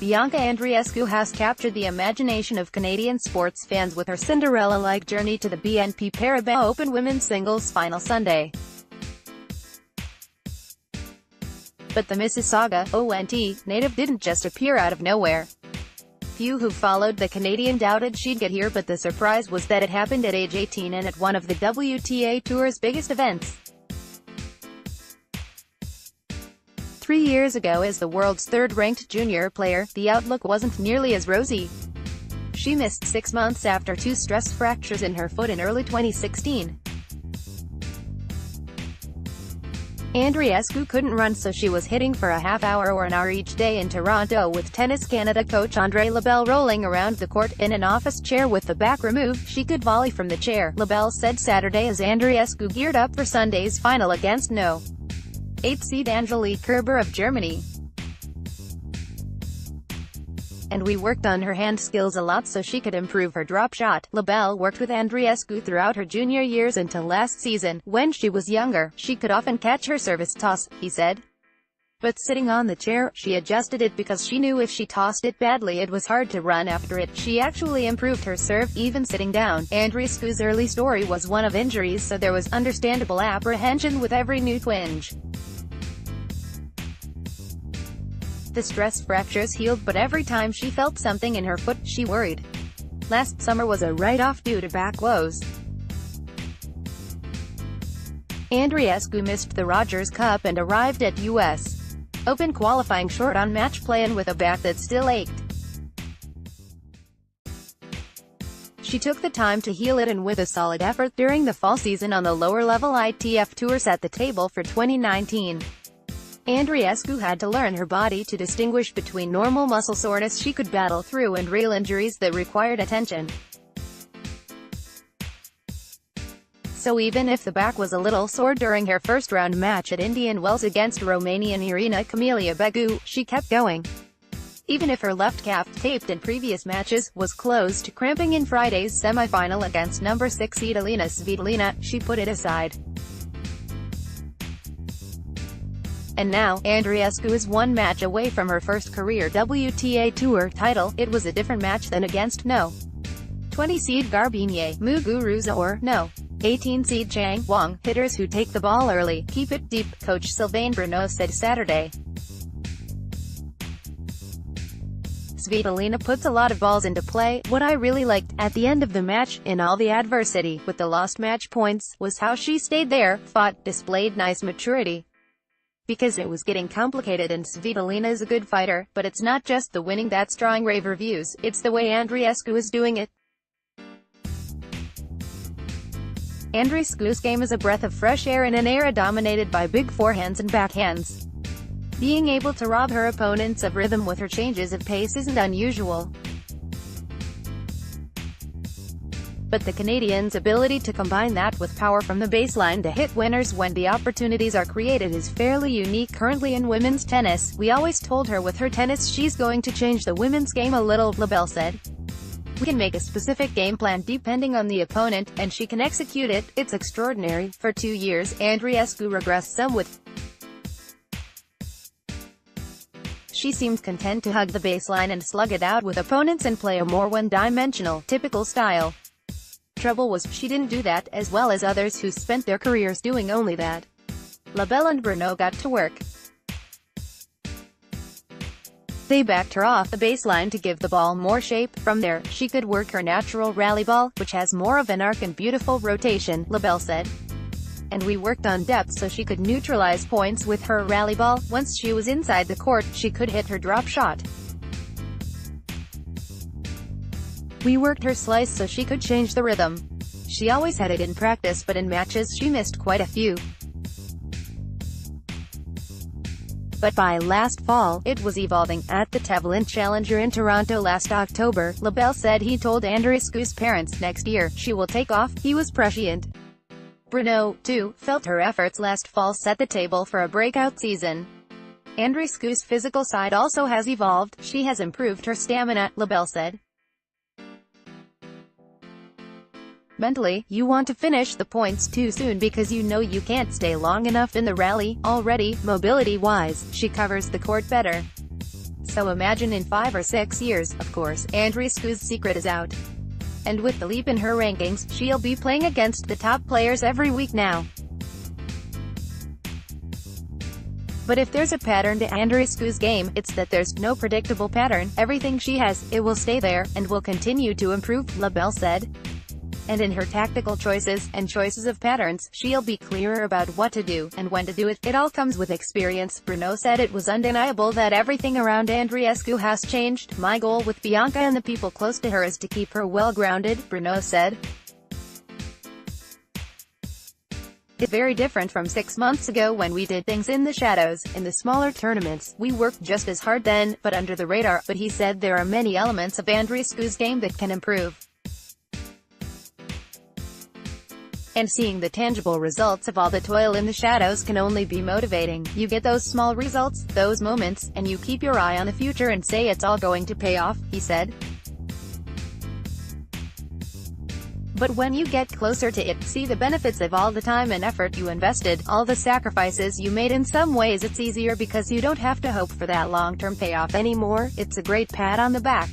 Bianca Andreescu has captured the imagination of Canadian sports fans with her Cinderella-like journey to the BNP Paribas Open women's singles final Sunday. But the Mississauga, ONT, native didn't just appear out of nowhere. Few who followed the Canadian doubted she'd get here, but the surprise was that it happened at age 18 and at one of the WTA Tour's biggest events. 3 years ago, as the world's third-ranked junior player, the outlook wasn't nearly as rosy. She missed 6 months after 2 stress fractures in her foot in early 2016. Andreescu couldn't run, so she was hitting for a half hour or an hour each day in Toronto, with Tennis Canada coach Andre Labelle rolling around the court in an office chair with the back removed. She could volley from the chair, Labelle said Saturday as Andreescu geared up for Sunday's final against No. 8 seed Angelique Kerber of Germany. And we worked on her hand skills a lot so she could improve her drop shot. Labelle worked with Andreescu throughout her junior years until last season. When she was younger, she could often catch her service toss, he said. But sitting on the chair, she adjusted it because she knew if she tossed it badly it was hard to run after it. She actually improved her serve, even sitting down. Andreescu's early story was one of injuries, so there was understandable apprehension with every new twinge. The stress fractures healed, but every time she felt something in her foot, she worried. Last summer was a write-off due to back woes. Andreescu missed the Rogers Cup and arrived at U.S. Open qualifying short on match play and with a back that still ached. She took the time to heal it, and with a solid effort during the fall season on the lower-level ITF Tour set the table for 2019. Andreescu had to learn her body to distinguish between normal muscle soreness she could battle through and real injuries that required attention. So even if the back was a little sore during her first-round match at Indian Wells against Romanian Irina Camelia Begu, she kept going. Even if her left calf, taped in previous matches, was close to cramping in Friday's semi-final against number 6 seed Alina Svitolina, she put it aside. And now, Andreescu is one match away from her first career WTA Tour title. It was a different match than against No. 20 seed Garbine Muguruza or No. 18 seed Chang Wang, hitters who take the ball early, keep it deep, coach Sylvain Bruneau said Saturday. Svitolina puts a lot of balls into play. What I really liked, at the end of the match, in all the adversity, with the lost match points, was how she stayed there, fought, displayed nice maturity. Because it was getting complicated, and Svitolina is a good fighter, but it's not just the winning that's drawing rave reviews, it's the way Andreescu is doing it. Andreescu's game is a breath of fresh air in an era dominated by big forehands and backhands. Being able to rob her opponents of rhythm with her changes of pace isn't unusual. But the Canadians' ability to combine that with power from the baseline to hit winners when the opportunities are created is fairly unique currently in women's tennis. We always told her with her tennis she's going to change the women's game a little, Labelle said. We can make a specific game plan depending on the opponent, and she can execute it. It's extraordinary. For 2 years, Andreescu regressed some with. She seemed content to hug the baseline and slug it out with opponents and play a more one-dimensional, typical style. Trouble was, she didn't do that, as well as others who spent their careers doing only that. Labelle and Bruneau got to work. They backed her off the baseline to give the ball more shape. From there, she could work her natural rally ball, which has more of an arc and beautiful rotation, Labelle said. And we worked on depth so she could neutralize points with her rally ball. Once she was inside the court, she could hit her drop shot. We worked her slice so she could change the rhythm. She always had it in practice, but in matches she missed quite a few. But by last fall, it was evolving. At the Tevlin Challenger in Toronto last October, Labelle said he told Andreescu's parents next year she will take off. He was prescient. Bruneau, too, felt her efforts last fall set the table for a breakout season. Andreescu's physical side also has evolved. She has improved her stamina, Labelle said. Mentally, you want to finish the points too soon because you know you can't stay long enough in the rally. Already, mobility-wise, she covers the court better. So imagine in 5 or 6 years, of course, Andreescu's secret is out. And with the leap in her rankings, she'll be playing against the top players every week now. But if there's a pattern to Andreescu's game, it's that there's no predictable pattern. Everything she has, it will stay there, and will continue to improve, LaBelle said. And in her tactical choices, and choices of patterns, she'll be clearer about what to do, and when to do it. It all comes with experience. Bruno said it was undeniable that everything around Andreescu has changed. My goal with Bianca and the people close to her is to keep her well grounded, Bruno said. It's very different from 6 months ago when we did things in the shadows. In the smaller tournaments, we worked just as hard then, but under the radar. But he said there are many elements of Andreescu's game that can improve. And seeing the tangible results of all the toil in the shadows can only be motivating. You get those small results, those moments, and you keep your eye on the future and say it's all going to pay off, he said. But when you get closer to it, see the benefits of all the time and effort you invested, all the sacrifices you made. In some ways it's easier because you don't have to hope for that long-term payoff anymore. It's a great pat on the back.